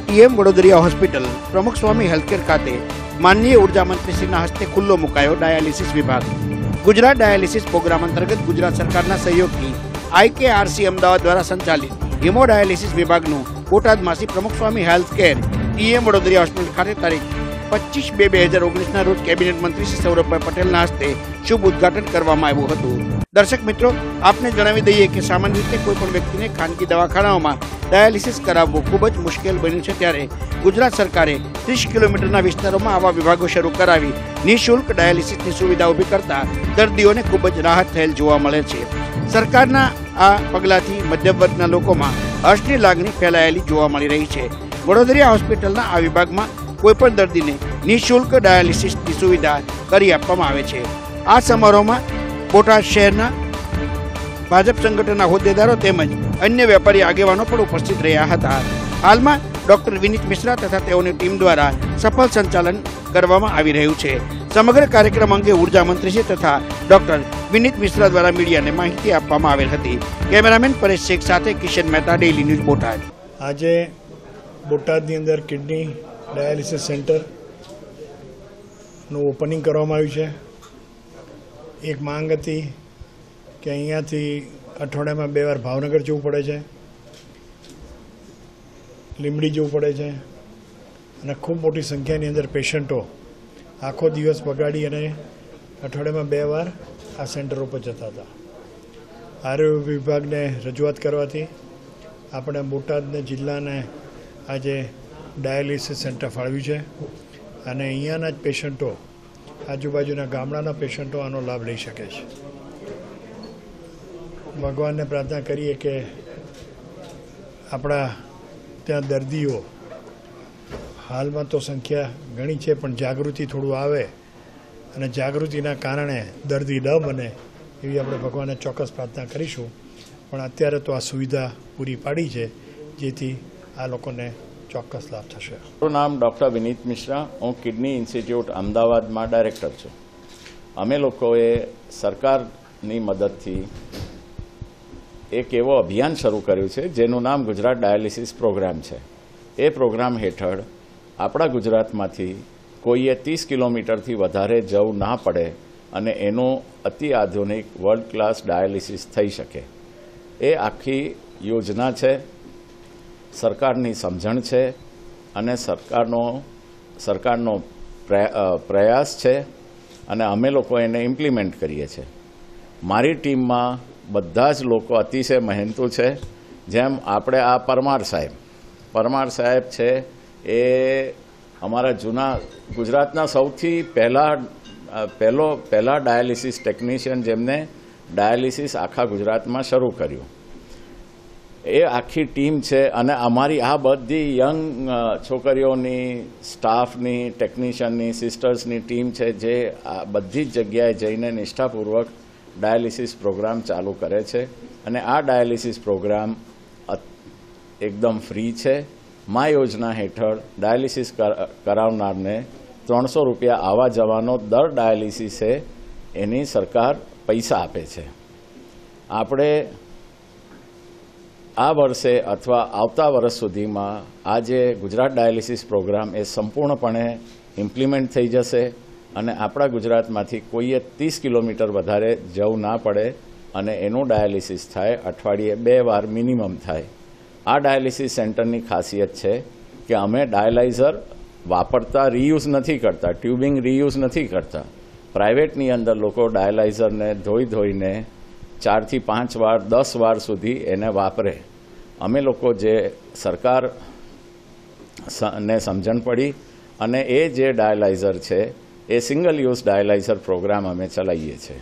TM Vadodariya hospital प्रमुख स्वामी healthcare खाते माननीय ऊर्जा मंत्री श्रीना हस्ते खुल्लो मुकायो डायालिसिस विभाग। गुजरात डायालिसिस प्रोग्राम अंतर्गत गुजरात सरकारना सहयोगथी IKRC अमदावाद द्वारा संचालित हीमोडायालिसिस विभागનું બોટાદમાંથી પ્રમુખ સ્વામી હેલ્થકેર ટીએમ વડોદરિયા હોસ્પિટલ ખાતે તારીખ 25/2/2019 રોજ કેબિનેટ મંત્રી શ્રી સૌરભભાઈ પટેલના હસ્તે શુભ ઉદ્ઘાટન કરવામાં આવ્યું હતું। દર્શક મિત્રો, આપને જણાવી દઈએ કે સામાન્ય રીતે કોઈપણ વ્યક્તિને ખાનગી દવાખાનાઓમાં ડાયાલિસિસ કરાવવું ખૂબ જ મુશ્કેલ બન્યું છે, ત્યારે ગુજરાત સરકારે 30 કિલોમીટરના વિસ્તારોમાં આવા વિભાગો શરૂ કરાવી નિઃશુલ્ક ડાયાલિસિસની સુવિધા ઊભી કરતા દર્દીઓને ખૂબ જ રાહત થયેલ જોવા મળે છે। સરકારના આ પગલાથી મધ્યમ વર્ગના લોકોમાં હર્ષની લાગણી ફેલાયેલી જોવા મળી રહી છે। વડોદરિયા હોસ્પિટલના આ વિભાગમાં કોઈપણ દર્દીને નિઃશુલ્ક ડાયાલિસિસની સુવિધા કરી આપવામાં આવે છે। આ સમારોહમાં બોટાદ શહેરના ભાજપ સંગઠનના હોદ્દેદારો તેમજ અન્ય વેપારી આગેવાનો પણ ઉપસ્થિત રહ્યા હતા। હાલમાં ડોક્ટર વિનીત મિશ્રા તથા તેઓની ટીમ દ્વારા સફળ સંચાલન કરવામાં આવી રહ્યું છે। સમગ્ર કાર્યક્રમ અંગે ઉર્જા મંત્રીશ્રી તથા ડોક્ટર વિનીત મિશ્રા દ્વારા મીડિયાને માહિતી આપવામાં આવેલ હતી। કેમેરામેન પરેશ શેખ સાથે કિશન મહેતા, ડેઇલી ન્યૂઝ બોટાદ। આજે બોટાદની અંદર કિડની ડાયાલિસિસ સેન્ટરનું ઓપનિંગ કરવામાં આવ્યું છે। એક માંગ હતી કે અહીંયાથી અઠવાડિયામાં 2 વાર ભાવનગર જવું પડે છે, લીંબડી જવું પડે છે અને ખૂબ મોટી સંખ્યાની અંદર પેશન્ટો આખો દિવસ બગાડી અને અઠવાડિયામાં 2 વાર આ સેન્ટરો પર જતા હતા। આરોગ્ય વિભાગને રજૂઆત કરવાથી આપણે બોટાદને જિલ્લાને આજે ડાયાલિસિસ સેન્ટર ફાળવ્યું છે અને અહીંયાના જ પેશન્ટો, આજુબાજુના ગામડાના પેશન્ટો આનો લાભ લઈ શકે છે। ભગવાનને પ્રાર્થના કરીએ કે આપણા ત્યાં દર્દીઓ હાલમાં તો સંખ્યા ઘણી છે, પણ જાગૃતિ થોડું આવે અને જાગૃતિના કારણે દર્દી ન બને એવી આપણે ભગવાનને ચોક્કસ પ્રાર્થના કરીશું। પણ અત્યારે તો આ સુવિધા પૂરી પાડી છે, જેથી આ લોકોને ચોક્કસ લાભ થશે। મારું નામ ડૉક્ટર વિનીત મિશ્રા, હું કિડની ઇન્સ્ટિટ્યૂટ અમદાવાદમાં ડાયરેક્ટર છું। અમે લોકોએ સરકારની મદદથી એક એવો અભિયાન શરૂ કર્યું છે જેનું નામ ગુજરાત ડાયાલિસિસ પ્રોગ્રામ છે। એ પ્રોગ્રામ હેઠળ આપણા ગુજરાતમાંથી કોઈએ 30 કિલોમીટરથી વધારે જવું ના પડે અને એનું અતિ આધુનિક વર્લ્ડ ક્લાસ ડાયાલિસિસ થઈ શકે। એ આખી યોજના છે, સરકારની સમજણ છે અને સરકારનો પ્રયાસ છે અને અમે લોકો એને ઇમ્પ્લિમેન્ટ કરીએ છીએ। મારી ટીમમાં બધા જ લોકો અતિશય મહેનતુ છે। જેમ આપણે આ પરમાર સાહેબ છે, એ અમારા જૂના ગુજરાતના સૌથી પહેલા ડાયાલિસિસ ટેકનિશિયન જેમને ડાયાલિસિસ આખા ગુજરાતમાં શરૂ કર્યું। એ આખી ટીમ છે અને અમારી આ બધી યંગ છોકરીઓની, સ્ટાફની, ટેકનિશિયનની, સિસ્ટર્સની ટીમ છે, જે આ બધી જ જગ્યાએ જઈને નિષ્ઠાપૂર્વક ડાયાલિસિસ પ્રોગ્રામ ચાલુ કરે છે અને આ ડાયાલિસિસ પ્રોગ્રામ એકદમ ફ્રી છે। મા યોજના હેઠળ ડાયાલિસિસ કરાવનારને 300 રૂપિયા આવવા જવાનો દર ડાયાલિસિસે એની સરકાર પૈસા આપે છે। આપણે આ વર્ષે અથવા આવતા વર્ષ સુધીમાં આ જે ગુજરાત ડાયાલિસિસ પ્રોગ્રામ એ સંપૂર્ણપણે ઇમ્પ્લિમેન્ટ થઈ જશે અને આપણા ગુજરાતમાંથી કોઈએ 30 કિલોમીટર વધારે જવું ના પડે અને એનું ડાયાલિસિસ થાય, અઠવાડિયે 2 વાર મિનિમમ થાય। આ ડાયાલિસિસ સેન્ટરની ખાસિયત છે કે અમે ડાયાલાઇઝર વાપરતા રીયુઝ નથી કરતા, ટ્યુબિંગ રીયુઝ નથી કરતા। પ્રાઇવેટની અંદર લોકો ડાયાલાઇઝરને ધોઈને 4 થી 5 વાર, 10 વાર સુધી એને વાપરે। અમે લોકો જે સરકારને સમજણ પડી અને એ જે ડાયાલાઇઝર છે એ સિંગલ યુઝ ડાયાલાઇઝર પ્રોગ્રામ અમે ચલાવીએ છીએ।